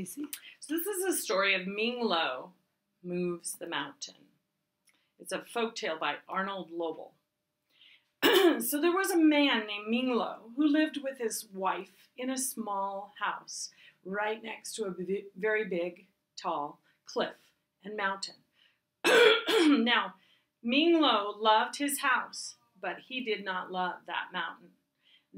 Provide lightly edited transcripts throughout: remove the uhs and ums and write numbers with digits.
So this is a story of Ming Moves the Mountain. It's a folktale by Arnold Lobel. So there was a man named Ming who lived with his wife in a small house right next to a very big, tall cliff and mountain. Now, Ming loved his house, but he did not love that mountain.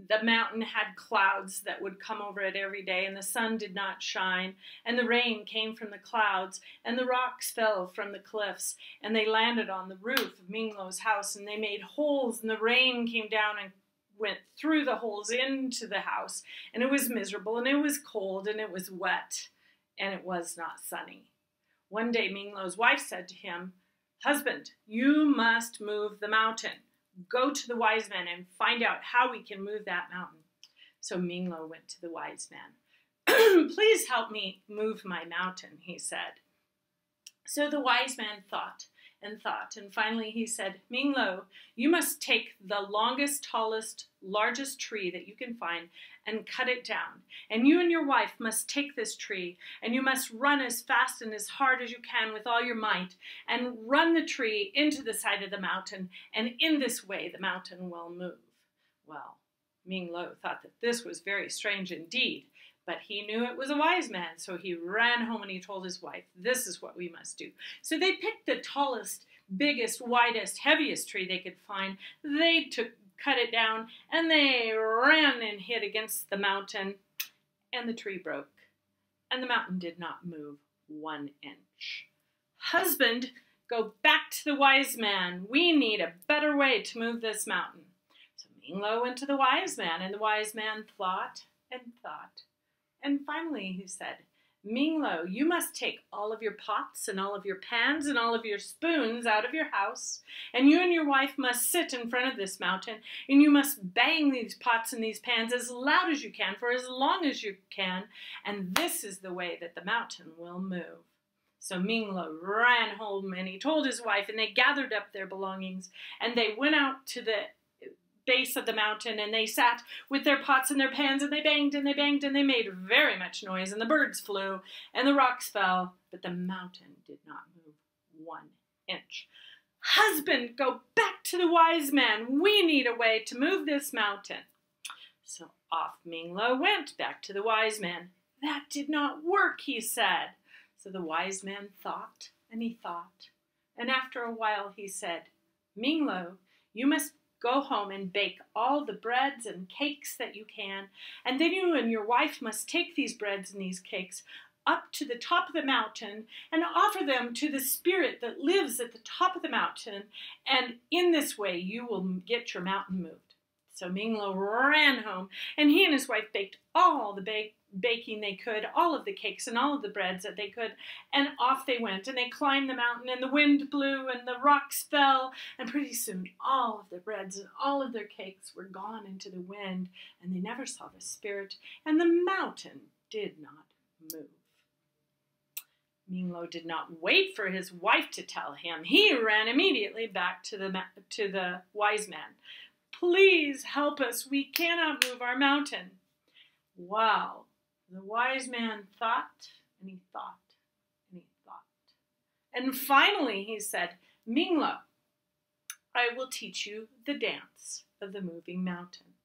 The mountain had clouds that would come over it every day, and the sun did not shine, and the rain came from the clouds, and the rocks fell from the cliffs, and they landed on the roof of Ming house, and they made holes, and the rain came down and went through the holes into the house, and it was miserable, and it was cold, and it was wet, and it was not sunny. One day Ming wife said to him, "Husband, you must move the mountain. Go to the wise man and find out how we can move that mountain." So Ming went to the wise man. "Please help me move my mountain," he said. So the wise man thought, and finally he said, "Ming you must take the longest, tallest, largest tree that you can find and cut it down. And you and your wife must take this tree, and you must run as fast and as hard as you can with all your might, and run the tree into the side of the mountain, and in this way the mountain will move." Well, Ming thought that this was very strange indeed, but he knew it was a wise man, so he ran home and he told his wife, "This is what we must do." So they picked the tallest, biggest, widest, heaviest tree they could find. They cut it down, and they ran and hit against the mountain, and the tree broke, and the mountain did not move 1 inch. "Husband, go back to the wise man. We need a better way to move this mountain." So Ming went to the wise man, and the wise man thought and thought. And finally he said, "Ming you must take all of your pots and all of your pans and all of your spoons out of your house, and you and your wife must sit in front of this mountain, and you must bang these pots and these pans as loud as you can for as long as you can, and this is the way that the mountain will move." So Ming ran home, and he told his wife, and they gathered up their belongings, and they went out to the base of the mountain, and they sat with their pots and their pans, and they banged and they banged, and they made very much noise, and the birds flew and the rocks fell, but the mountain did not move 1 inch. "Husband, go back to the wise man. We need a way to move this mountain." So off Ming went back to the wise man. "That did not work," he said. So the wise man thought, and he thought, and after a while he said, "Ming you must go home and bake all the breads and cakes that you can, and then you and your wife must take these breads and these cakes up to the top of the mountain and offer them to the spirit that lives at the top of the mountain, and in this way you will get your mountain moved." So Ming ran home, and he and his wife baked all the baking they could, all of the cakes and all of the breads that they could, and off they went, and they climbed the mountain, and the wind blew, and the rocks fell, and pretty soon all of the breads and all of their cakes were gone into the wind, and they never saw the spirit, and the mountain did not move. Ming did not wait for his wife to tell him. He ran immediately back to the wise man. "Please help us. We cannot move our mountain." Wow. The wise man thought, and he thought, and he thought. And finally he said, "Ming I will teach you the dance of the moving mountain.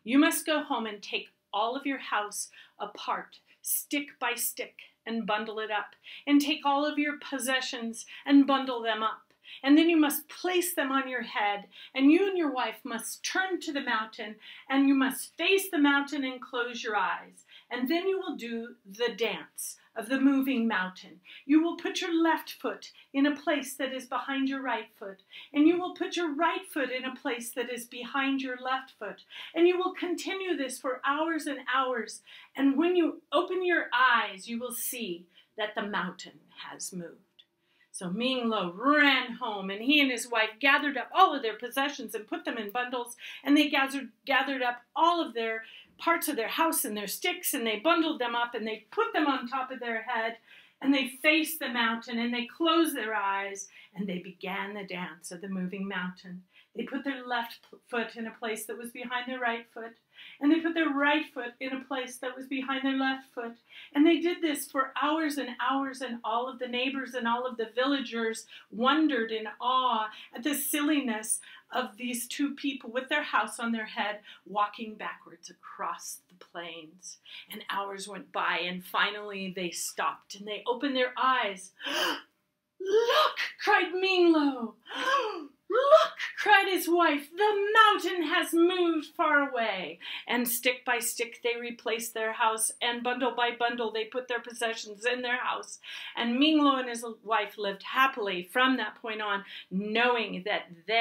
You must go home and take all of your house apart, stick by stick, and bundle it up, and take all of your possessions and bundle them up. And then you must place them on your head, and you and your wife must turn to the mountain, and you must face the mountain and close your eyes. And then you will do the dance of the moving mountain. You will put your left foot in a place that is behind your right foot, and you will put your right foot in a place that is behind your left foot, and you will continue this for hours and hours, and when you open your eyes, you will see that the mountain has moved." So Ming ran home, and he and his wife gathered up all of their possessions and put them in bundles, and they gathered up all of their parts of their house and their sticks, and they bundled them up, and they put them on top of their head, and they faced the mountain, and they closed their eyes, and they began the dance of the moving mountain. They put their left foot in a place that was behind their right foot, And they put their right foot in a place that was behind their left foot. And they did this for hours and hours, and all of the neighbors and all of the villagers wondered in awe at the silliness of these two people with their house on their head walking backwards across the plains. And hours went by, and finally they stopped and they opened their eyes. "Look!" cried Minglo. "Look!" cried his wife. "The mountain has moved far away." And stick by stick they replaced their house, and bundle by bundle they put their possessions in their house. And Minglo and his wife lived happily from that point on, knowing that they